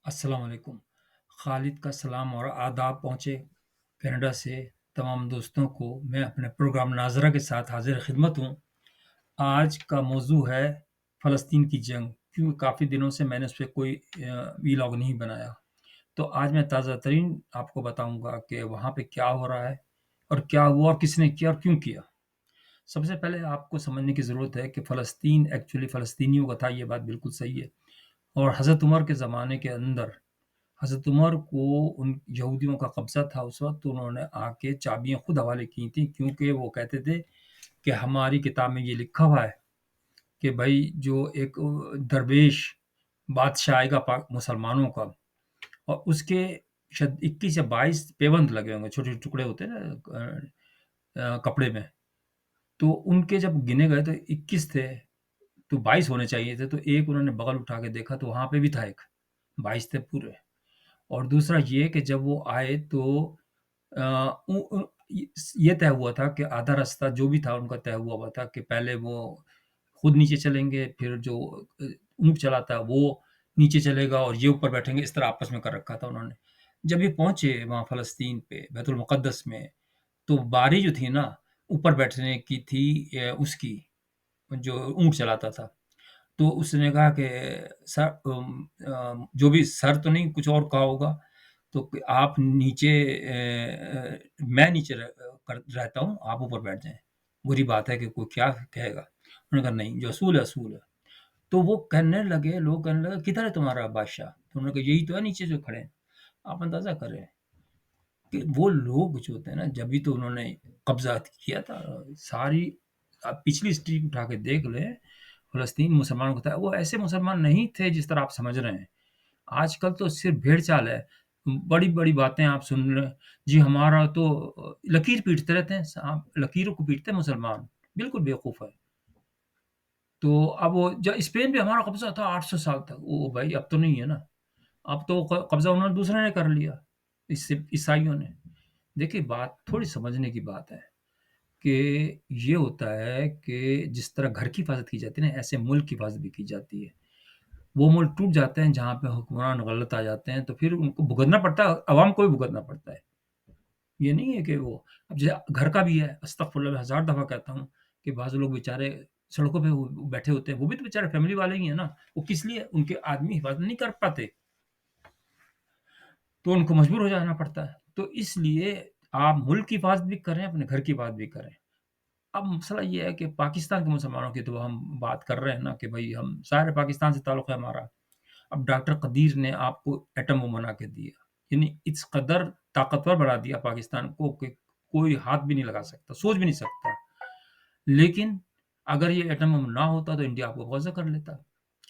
अस्सलाम वालेकुम। खालिद का सलाम और आदाब पहुँचे कनाडा से तमाम दोस्तों को। मैं अपने प्रोग्राम नाज़रा के साथ हाज़िर ख़िदमत हूँ। आज का मौज़ू है फ़लस्तीन की जंग, क्योंकि काफ़ी दिनों से मैंने उस पे कोई वीलॉग नहीं बनाया। तो आज मैं ताज़ा तरीन आपको बताऊँगा कि वहाँ पे क्या हो रहा है और क्या हुआ और किसने किया और क्यों किया। सबसे पहले आपको समझने की ज़रूरत है कि फ़लस्तीन एक्चुअली फ़लस्तीनियों का था, ये बात बिल्कुल सही है। और हज़रत उमर के ज़माने के अंदर हज़रत उमर को उन यहूदियों का कब्ज़ा था उस वक़्त, तो उन्होंने आके चाबियाँ खुद हवाले की थी, क्योंकि वो कहते थे कि हमारी किताब में ये लिखा हुआ है कि भई जो एक दरवेश बादशाह आएगा पाक मुसलमानों का, और उसके शायद 21 या 22 पैबंद लगे होंगे, छोटे-छोटे टुकड़े होते हैं ना कपड़े में। तो उनके जब गिने गए तो 21 थे, तो 22 होने चाहिए थे, तो एक उन्होंने बगल उठा के देखा तो वहाँ पे भी था एक, 22 थे पूरे। और दूसरा ये कि जब वो आए तो अ, उ उ ये तय हुआ था कि आधा रास्ता जो भी था उनका तय हुआ था कि पहले वो खुद नीचे चलेंगे, फिर जो अ, ऊँट चलाता है वो नीचे चलेगा और ये ऊपर बैठेंगे, इस तरह आपस में कर रखा था उन्होंने। जब ये पहुँचे वहाँ फ़लस्तीन पे बैतुल मुक़द्दस में, तो बारी जो थी ना, ऊपर बैठने की थी उसकी, जो ऊँट चलाता था। तो उसने कहा कि सर जो भी सर तो नहीं कुछ और कहा होगा, तो क आप नीचे मैं नीचे रहता हूँ, आप ऊपर बैठ जाएँ। बुरी बात है कि कोई क्या कहेगा? उन्होंने कहा नहीं, जो असूल है असूल है। तो वो कहने लगे लोग कहने लगे किधर है तुम्हारा बादशाह? तो उन्होंने कहा यही तो है नीचे जो खड़े हैं। आप अंदाज़ा करें कि वो लोग जो होते हैं ना, जब भी तो उन्होंने कब्ज़ा किया था सारी, आप पिछली हिस्ट्री उठा के देख लें, फ़लस्तीन मुसलमानों का था, वो ऐसे मुसलमान नहीं थे जिस तरह आप समझ रहे हैं। आजकल तो सिर्फ़ भेड़-चाल है। बड़ी-बड़ी बातें आप सुन रहे हैं, जी हमारा तो लकीर पीटते रहते हैं, आप लकीरों को पीटते हैं मुसलमान, बिल्कुल बेवकूफ़ है। तो अब वो ज स्पेन पे हमारा कब्ज़ा था 800 साल तक, ओ भाई अब तो नहीं है ना, अब तो कब्ज़ा उन्होंने दूसरे ने कर लिया, इससे ईसाइयों ने। देखिए बात थोड़ी समझने की बात है कि ये होता है कि जिस तरह घर की हिफ़ाज़त की जाती है ना, ऐसे मुल्क की हिफ़ाज़त भी की जाती है। वो मुल्क टूट जाते हैं जहाँ पे हुक्मरान गलत आ जाते हैं, तो फिर उनको भुगतना पड़ता है, अवाम को भी भुगतना पड़ता है। ये नहीं है कि वो अब जैसे घर का भी है, अस्तगफुरुल्लाह मैं हज़ार दफ़ा कहता हूँ कि बाज़ लोग बेचारे सड़कों पे वो बैठे होते हैं, वो भी तो बेचारे फैमिली वाले ही हैं ना, वो किस लिए उनके आदमी हिफ़ाज़त नहीं कर पाते, तो उनको मजबूर हो जाना पड़ता है। तो इसलिए आप मुल्क की हिफ़ाज़त भी करें, अपने घर की हिफ़ाज़त भी करें। अब मसला ये है कि पाकिस्तान के मुसलमानों की तो हम बात कर रहे हैं ना कि भई हम ज़ाहिर है पाकिस्तान से ताल्लुक़ है हमारा। अब डॉक्टर कदीर ने आपको एटम बम बना के दिया, यानी इस कदर ताकतवर बना दिया पाकिस्तान को कि कोई हाथ भी नहीं लगा सकता, सोच भी नहीं सकता। लेकिन अगर ये एटम बम ना होता तो इंडिया आपको कब्ज़ा कर लेता।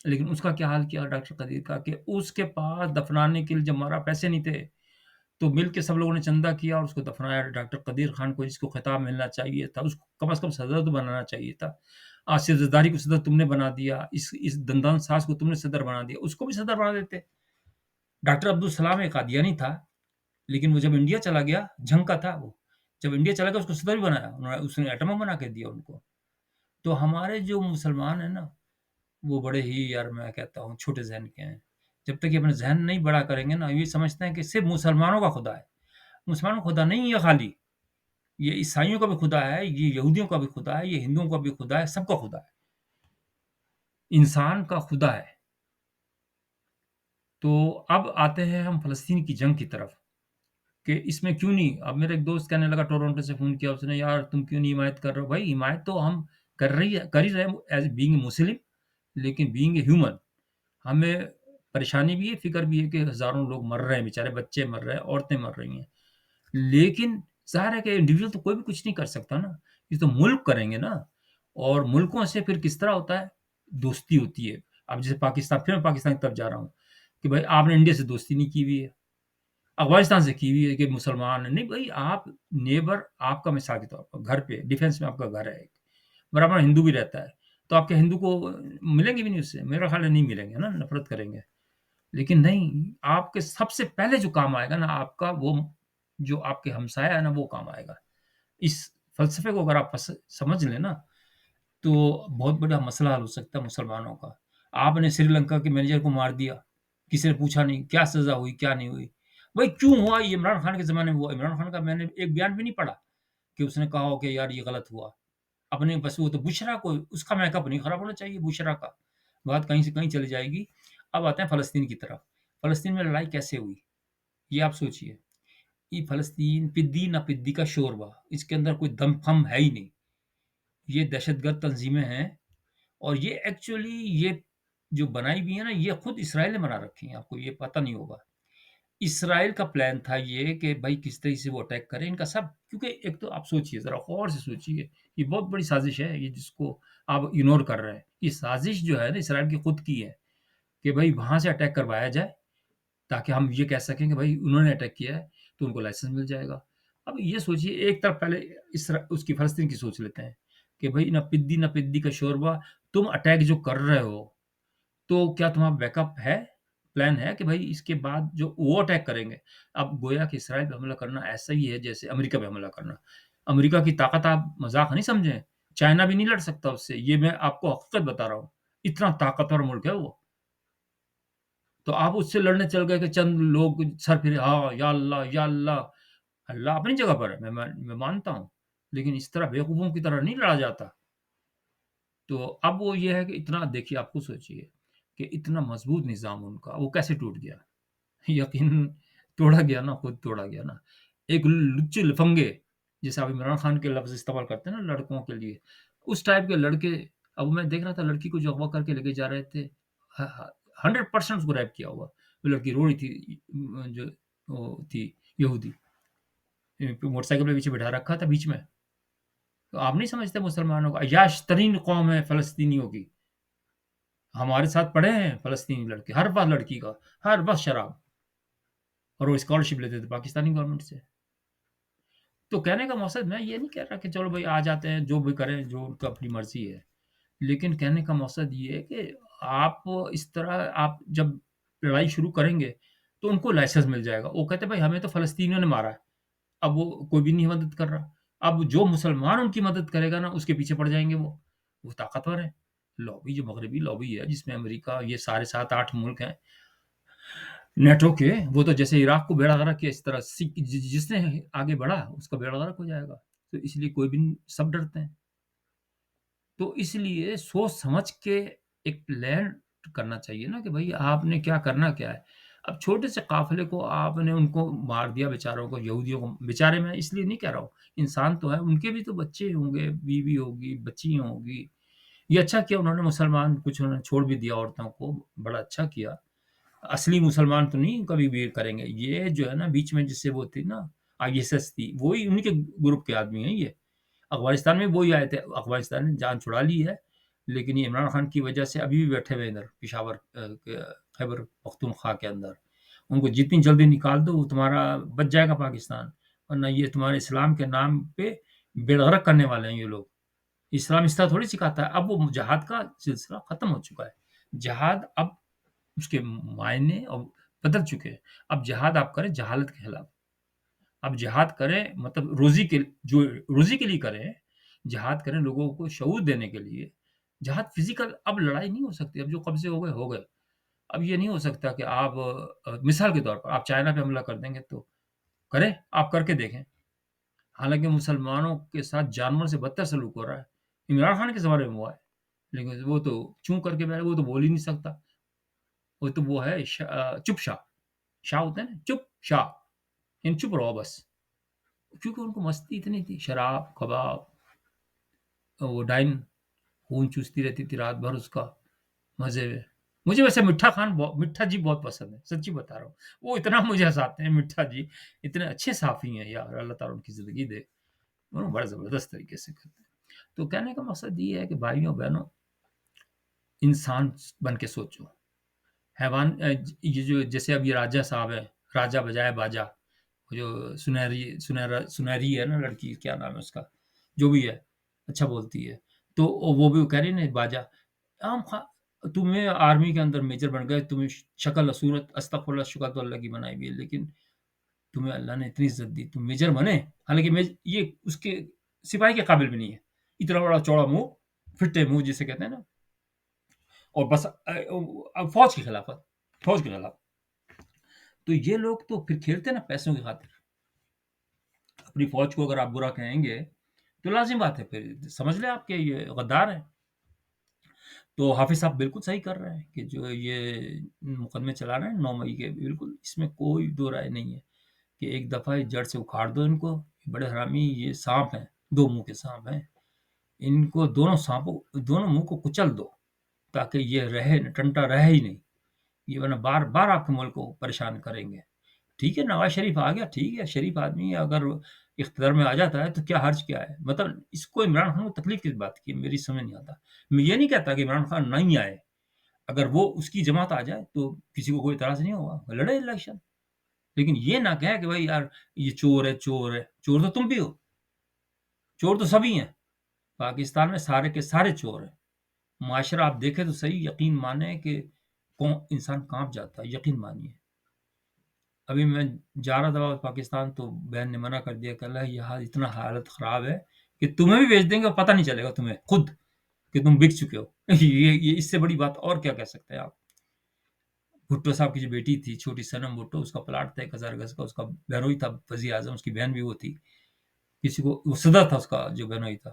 लेकिन उसका क्या हाल किया डॉक्टर कदीर का कि उसके पास दफनाने के लिए जब मरा पैसे नहीं थे, तो मिल के सब लोगों ने चंदा किया और उसको दफनाया। डॉक्टर कदीर खान को जिसको खिताब मिलना चाहिए था, उसको कम से कम सदर तो बनाना चाहिए था। आसिफ ज़रदारी को सदर तुमने बना दिया, इस दंदान साज़ को तुमने सदर बना दिया, उसको भी सदर बना देते। डॉक्टर अब्दुल सलाम एक कादियानी था, लेकिन वो जब इंडिया चला गया, झंग का था वो। जब इंडिया चला गया उसको सदर भी बनाया, उसने एटम बम बना के दिया उनको। तो हमारे जो मुसलमान हैं ना, वो बड़े ही यार मैं कहता हूँ छोटे ज़हन के हैं। जब तक ये अपना ज़हन नहीं बड़ा करेंगे ना, ये समझते हैं कि सिर्फ़ मुसलमानों का खुदा है। मुसलमानों का खुदा नहीं है खाली, ये ईसाइयों का भी खुदा है, ये यहूदियों का भी खुदा है, ये हिंदुओं का भी खुदा है, सबका खुदा है। इंसान का खुदा है। तो अब आते हैं हम फ़लस्तीन की जंग की तरफ कि इसमें क्यों नहीं, अब मेरा एक दोस्त कहने लगा टोरंटो से फ़ोन किया उसने, यार तुम क्यों नहीं हिमायत कर रहे हो? भाई हिमायत तो हम कर ही रहे हैं एज़ बीइंग ए मुस्लिम, लेकिन बीइंग ए ह्यूमन हमें परेशानी भी है, फ़िक्र भी है कि हज़ारों लोग मर रहे हैं, बेचारे बच्चे मर रहे हैं, औरतें मर रही हैं। लेकिन ज़ाहिर है कि इंडिविजुअल तो कोई भी कुछ नहीं कर सकता ना, ये तो मुल्क करेंगे ना। और मुल्कों से फिर किस तरह होता है, दोस्ती होती है। अब जैसे पाकिस्तान, फिर मैं पाकिस्तान की तरफ जा रहा हूँ कि भाई आपने इंडिया से दोस्ती नहीं की हुई है, अफ़गानिस्तान से की हुई है कि मुसलमान है, नहीं भई आप नेबर, आपका मिसाल के तौर पर घर पे डिफेंस में आपका घर है एक, बराबर हिंदू भी रहता है, तो आपके हिंदू को मिलेंगे भी नहीं उससे, मेरा ख़्याल है नहीं मिलेंगे ना, नफ़रत करेंगे। लेकिन नहीं, आपके सबसे पहले जो काम आएगा ना आपका वो जो आपके हमसाया है ना वो काम आएगा। इस फ़लसफ़े को अगर आप समझ लें ना, तो बहुत बड़ा मसला हल हो सकता है मुसलमानों का। आपने श्रीलंका के मैनेजर को मार दिया, किसी ने पूछा नहीं क्या सज़ा हुई, क्या नहीं हुई। भाई क्यों हुआ ये इमरान खान के ज़माने में हुआ। इमरान खान का मैंने एक बयान भी नहीं पढ़ा कि उसने कहा हो कि यार ये गलत हुआ। अपने बस वो तो बुशरा को उसका मेकअप नहीं खराब होना चाहिए बुशरा का। बात कहीं से कहीं चली जाएगी। अब आते हैं फ़लस्तीन की तरफ। फ़लस्तीन में लड़ाई कैसे हुई? ये आप सोचिए। ये फ़लस्तीन पिद्दी ना पिद्दी का शोरबा। इसके अंदर कोई दम-फम है ही नहीं। ये दहशतगर्द तंज़ीमें हैं और ये एक्चुअली ये जो बनाई भी है ना, ये खुद इसराइल ने बना रखी हैं, आपको ये पता नहीं होगा। इसराइल का प्लान था ये कि भाई किस तरीके से वो अटैक करें इनका सब क्योंकि एक तो आप सोचिए ज़रा गौर से सोचिए, ये बहुत बड़ी साज़िश है ये जिसको आप इग्नोर कर रहे हैं। ये साज़िश जो है ना इसराइल की खुद की है कि भाई वहाँ से अटैक करवाया जाए ताकि हम ये कह सकें कि भाई उन्होंने अटैक किया है, तो उनको लाइसेंस मिल जाएगा। अब ये सोचिए एक तरफ पहले उसकी फ़लस्तीन की सोच लेते हैं कि भाई ना पिद्दी का शोरबा, तुम अटैक जो कर रहे हो तो क्या तुम्हारा बैकअप है? प्लान है कि भई इसके बाद जो वो अटैक करेंगे। अब गोया कि इसराइल पे हमला करना ऐसा ही है जैसे अमेरिका पे हमला करना। अमेरिका की ताकत आप मज़ाक नहीं समझें। चाइना भी नहीं लड़ सकता उससे, ये मैं आपको हकीकत बता रहा हूँ। इतना ताकतवर मुल्क है वो। तो आप उससे लड़ने चल गए कि चंद लोग सर फिर हाँ, या अल्लाह, या अल्लाह। अल्लाह अपनी जगह पर है, मैं मानता हूँ। लेकिन इस तरह बेवकूफ़ों की तरह नहीं लड़ा जाता। तो अब वो ये है कि इतना देखिए आप खुद सोचिए कि इतना मज़बूत निज़ाम उनका, वो कैसे टूट गया? यकीनन तोड़ा गया ना, खुद तोड़ा गया ना। एक लुच्चे-लफंगे जैसे आप इमरान खान के लफ़्ज़ इस्तेमाल करते हैं ना लड़कों के लिए, उस टाइप के लड़के अब मैं देख रहा था लड़की को जो अगवा करके लेके जा रहे थे, ह ह 100% उसको रैप किया हुआ। वो लड़की रो रही थी जो वो थी यहूदी, मोटरसाइकिल पे पीछे बिठा रखा था बीच में। तो आप नहीं समझते मुसलमानों को अय्याश तरीन कौम है फ़लस्तीनियों की। हमारे साथ पढ़े हैं फ़लस्तीनी लड़के, हर बार लड़की का, हर वक़्त शराब और वो स्कॉलरशिप लेते थे पाकिस्तानी गवर्नमेंट से। तो कहने का मकसद मैं ये नहीं कह रहा कि चलो भई आ जाते हैं, जो भी करें, जो उनका अपनी मर्ज़ी है। लेकिन कहने का मकसद ये है कि आप इस तरह आप जब लड़ाई शुरू करेंगे, तो उनको लाइसेंस मिल जाएगा। वो कहते हैं भई हमें तो फ़लस्तीनियों ने मारा है, अब वो कोई भी नहीं मदद कर रहा। अब जो मुसलमान उनकी मदद करेगा ना, उसके पीछे पड़ जाएँगे वो। वो ताकतवर है। लॉबी जो मग़रबी लॉबी है, जिसमें अमेरिका ये सारे 7-8 मुल्क हैं नेटो के, वो तो जैसे इराक को बेड़ा गर्क किया इस तरह जिसने आगे बढ़ा उसका बेड़ा गर्क हो जाएगा। तो इसलिए कोई भी नहीं सब डरते हैं। तो इसलिए सोच समझ के एक प्लान करना चाहिए ना कि भई आपने क्या करना क्या है। अब छोटे से काफ़िले को आपने उनको मार दिया बेचारों को, यहूदियों को बेचारे मैं इसलिए नहीं कह रहा हूँ, इंसान तो है, उनके भी तो बच्चे होंगे, बीवी होगी, बच्चियाँ होंगी। ये अच्छा किया उन्होंने मुसलमान कुछ उन्होंने छोड़ भी दिया औरतों को, बड़ा अच्छा किया। असली मुसलमान तो नहीं कभी भी करेंगे। ये जो है ना बीच में जिससे वो थी ना आईएसएस थी, वही उन्हीं के ग्रुप के आदमी हैं ये। अफ़गानिस्तान में वही आए थे, अफ़गानिस्तान ने जान छुड़ा ली है, लेकिन ये इमरान खान की वजह से अभी भी बैठे हुए हैं इधर पेशावर के खैबर पख्तूनख्वा के अंदर। उनको जितनी जल्दी निकाल दो, वो तुम्हारा बच जाएगा पाकिस्तान, वरना ये तुम्हारे इस्लाम के नाम पे बेगरक करने वाले हैं ये लोग। इस्लाम इस तरह थोड़ी सिखाता है, अब वो जिहाद का सिलसिला खत्म हो चुका है। जिहाद अब उसके मायने अब बदल चुके हैं। अब जिहाद आप करें जहालत के खिलाफ। अब जिहाद करें मतलब रोज़ी के लिए करें, जिहाद करें लोगों को शऊर देने के लिए। जिहाद फ़िज़िकल अब लड़ाई नहीं हो सकती, अब जो कब्ज़े हो गए, हो गए। अब ये नहीं हो सकता कि आप मिसाल के तौर पर आप चाइना पे हमला कर देंगे तो करें, आप करके देखें। हालाँकि मुसलमानों के साथ जानवर से बदतर सलूक हो रहा है। इमरान खान के ज़माने में हुआ है, लेकिन वो तो चूँ करके बैठा, वो तो बोल ही नहीं सकता। वो तो वो है चुप शाह। शाह होता है ना, चुप शाह, यानी चुप रहो बस। क्योंकि उनको मस्ती इतनी थी, शराब, कबाब, वो डाइन खून चूसती रहती थी रात भर उसका, मज़े में। मुझे वैसे मिट्ठा जी बहुत पसंद है, सच्ची बता रहा हूँ। वो इतना मुझे हँसाते हैं मिट्ठा जी, इतने अच्छे साफ़ी हैं यार, अल्लाह ताला उनकी ज़िंदगी दे। वो बड़ा ज़बरदस्त तरीके से करते हैं। तो कहने का मकसद ये है कि भाइयों-बहनों, इंसान बन के सोचो। हैवान ये जो जैसे अब ये राजा साहब हैं, राजा बजाए बाजा, वो जो सुनहरी है ना लड़की, क्या नाम है उसका? जो भी है, अच्छा बोलती है। तो वो भी कह रही है ना बाजा, आम खा तुम्हें आर्मी के अंदर मेजर बन गए, तुम्हें शक्ल सूरत अस्तगफुरुल्लाह, शुक्र तो अल्लाह की बनाई हुई है, लेकिन तुम्हें अल्लाह ने इतनी इज़्ज़त दी, तुम मेजर बने, हालाँकि ये उसके सिपाही के काबिल भी नहीं है। इतना बड़ा चौड़ा मुँह, फिट्टे मुँह जिसे कहते हैं ना, और बस फ़ौज की खिलाफत, फ़ौज के खिलाफ। تو یہ لوگ تو پھر کھیلتے ہیں نا پیسوں کی خاطر. اپنی فوج کو اگر آپ برا کہیں گے تو لازم بات ہے پھر سمجھ لیں آپ کہ یہ غدار ہے. تو حافظ صاحب بالکل صحیح کر رہے ہیں کہ جو یہ مقدمے چلا رہے ہیں 9 مئی کے، بالکل اس میں کوئی دو رائے نہیں ہے کہ ایک دفعہ جڑ سے اکھاڑ دو ان کو. بڑے حرامی یہ سانپ ہیں، 2 منہ کے سانپ ہیں. ان کو دونوں منہ کو کچل دو تاکہ یہ رہے ٹنٹا رہے ہی نہیں. یہ ورنہ بار بار آپ کے ملک کو پریشان کریں گے. ٹھیک ہے نواز شریف آ گیا، ٹھیک ہے شریف آدمی ہے، اگر اقتدار میں آ جاتا ہے تو کیا حرج کیا ہے؟ مطلب اس کو عمران خان کو تکلیف کس بات کی ہے میری سمجھ نہیں آتا. میں یہ نہیں کہتا کہ عمران خان نہیں آئے، اگر وہ اس کی جماعت آ جائے تو کسی کو کوئی اعتراض نہیں ہوگا، لڑے الیکشن. لیکن یہ نہ کہے کہ بھائی یار یہ چور ہے، چور ہے. چور تو تم بھی ہو، چور تو سبھی ہیں پاکستان میں، سارے کے سارے چور ہیں. معاشرہ آپ دیکھیں تو صحیح، یقین مانیں کہ کون انسان کانپ جاتا ہے، یقین مانیے. ابھی میں جا رہا تھا پاکستان تو بہن نے منع کر دیا کہ اللہ یہاں اتنا حالت خراب ہے کہ تمہیں بھی بیچ دیں گے اور پتہ نہیں چلے گا تمہیں خود کہ تم بک چکے ہو. یہ اس سے بڑی بات اور کیا کہہ سکتے ہیں آپ؟ بھٹو صاحب کی جو بیٹی تھی چھوٹی سنم بھٹو، اس کا پلاٹ تھا 1000 گز کا، اس کا بہنوئی تھا وزیر اعظم، اس کی بہن بھی وہ تھی. کسی کو وہ صدر تھا اس کا جو بہنوئی تھا،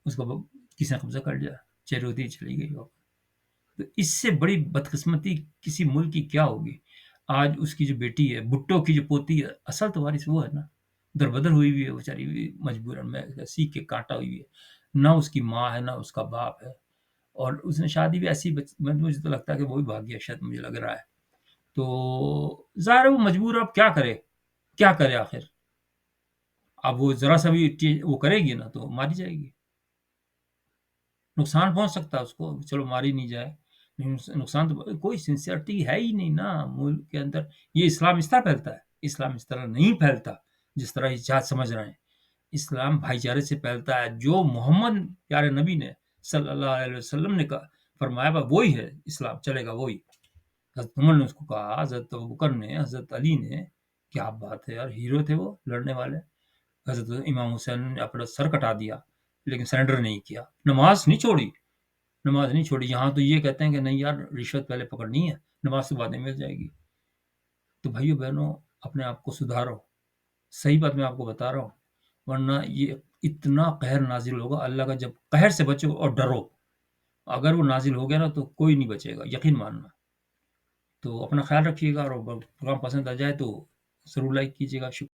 اس کو کسی نے قبضہ کر لیا، چیروتی چلی گئی وہ. تو اس سے بڑی بدقسمتی کسی ملک کی کیا ہوگی؟ آج اس کی جو بیٹی ہے، بھٹو کی جو پوتی ہے، اصل تو وارث وہ ہے نا، در بدر ہوئی ہوئی ہے بیچاری، مجبوراً میں سیکھ کے کانٹا ہوئی ہے. نہ اس کی ماں ہے نہ اس کا باپ ہے، اور اس نے شادی بھی ایسی مجھے تو لگتا ہے کہ وہ بھی بھاگ گیا شاید، مجھے لگ رہا ہے. تو ظاہر ہے وہ مجبور ہے، اب کیا کرے آخر. اب وہ ذرا سا بھی وہ کرے گی نا تو ماری جائے گی، نقصان پہنچ سکتا ہے اس کو. چلو ماری نہیں جائے لیکن نقصان تو کوئی سنسیئرٹی ہے ہی نہیں نا ملک کے اندر. یہ اسلام اس طرح پھیلتا ہے؟ اسلام اس طرح نہیں پھیلتا جس طرح یہ جہاد سمجھ رہے ہیں. اسلام بھائی چارے سے پھیلتا ہے. جو محمد پیارے نبی نے صلی اللہ علیہ وسلم نے فرمایا وہی ہے اسلام، چلے گا وہی. حضرت عمر نے اس کو کہا، حضرت ابوبکر نے، حضرت علی نے. کیا بات ہے یار، ہیرو تھے وہ لڑنے والے. حضرت امام حسین نے اپنا سر کٹا دیا لیکن سرنڈر نہیں کیا، نماز نہیں چھوڑی. یہاں تو یہ کہتے ہیں کہ نہیں یار رشوت پہلے پکڑنی ہے، نماز تو بعد میں مل جائے گی. تو بھائیو بہنوں اپنے آپ کو سدھارو. صحیح بات میں آپ کو بتا رہا ہوں، ورنہ یہ اتنا قہر نازل ہوگا. اللہ کا جب قہر سے بچو اور ڈرو، اگر وہ نازل ہو گیا نا تو کوئی نہیں بچے گا، یقین ماننا. تو اپنا خیال رکھیے گا، اور پروگرام پسند آ جائے تو ضرور لائک کیجیے گا. شکریہ.